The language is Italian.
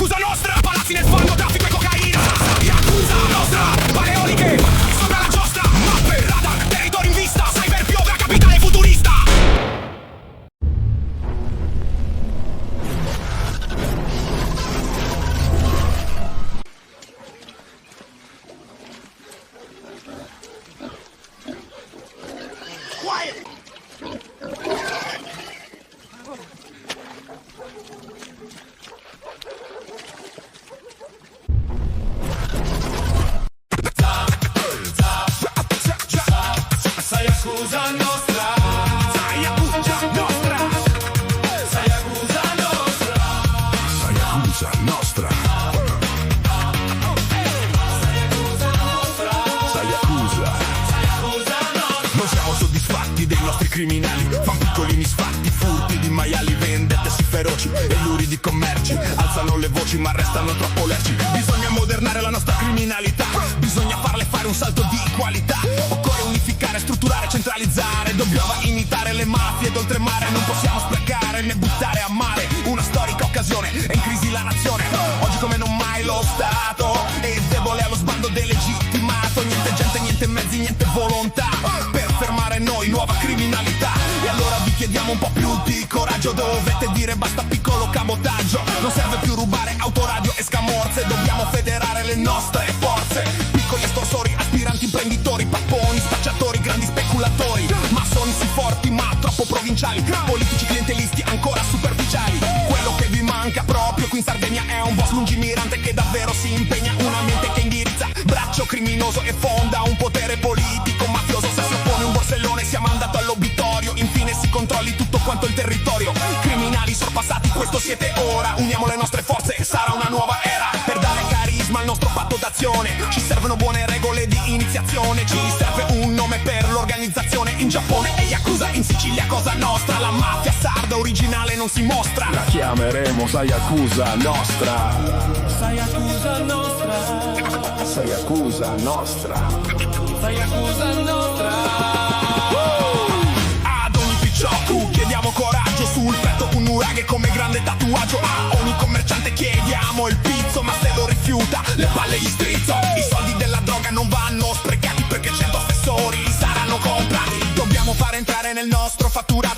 Yakuza nostra, palazzi nel fango, traffico e cocaina. Yakuza nostra, paleoliche, sopra la giostra, mappe, radar, territori in vista, cyber piove a capitale futurista. Quiet. Yakuza nostra, Yakuza nostra, Yakuza nostra, Yakuza nostra, Yakuza. Non siamo soddisfatti dei nostri criminali, fan piccoli misfatti, furti di maiali, vendette sì feroci e luridi commerci. Alzano le voci ma restano troppo lerci. Bisogna modernare la nostra criminalità, bisogna farle fare un salto di qualità. Occorre unificare, strutturare, centralizzare. Dobbiamo imitare le mafie d'oltremare. Non possiamo sprecare né buttare a mare una storica occasione, è in crisi la nazione. Oggi come non mai lo Stato è debole allo sbando delegittimato. Niente gente, niente mezzi, niente volontà per fermare noi, nuova criminalità. E allora vi chiediamo un po' più di coraggio. Dovete dire basta piccolo cabotaggio. Non serve più rubare autoradio e scamorze. Dobbiamo federare le nostre forze. Piccoli estorsori, aspiranti imprenditori, papponi, spacciatori, grandi speculatori, massoni sì forti ma troppo provinciali, politici clientelisti ancora superficiali. Quello che vi manca proprio qui in Sardegna è un boss lungimirante che davvero si impegna, una mente che indirizza braccio criminoso e fonda un potere politico mafioso. Se si oppone un borsellone sia mandato all'obitorio, infine si controlli tutto quanto il territorio. Criminali sorpassati, questo siete ora, uniamo le nostre forze, sarà una nuova era. Per dare carisma al nostro patto d'azione ci servono buone regole di iniziazione, ci serve un nome per l'organizzazione. In Giappone è Yakuza, in Sicilia Cosa Nostra, la mafia sarda originale non si mostra. La chiameremo Yakuza nostra. Yakuza nostra, Yakuza nostra. Yakuza nostra. Ad ogni picciocco chiediamo coraggio, sul petto un nuraghe come grande tatuaggio. A ogni commerciante chiediamo il pizzo, ma se lo rifiuta le palle gli strizzo. I soldi della droga non vanno sprecati perché 100 assessori li saranno comprati. Dobbiamo fare entrare nel nostro fatturato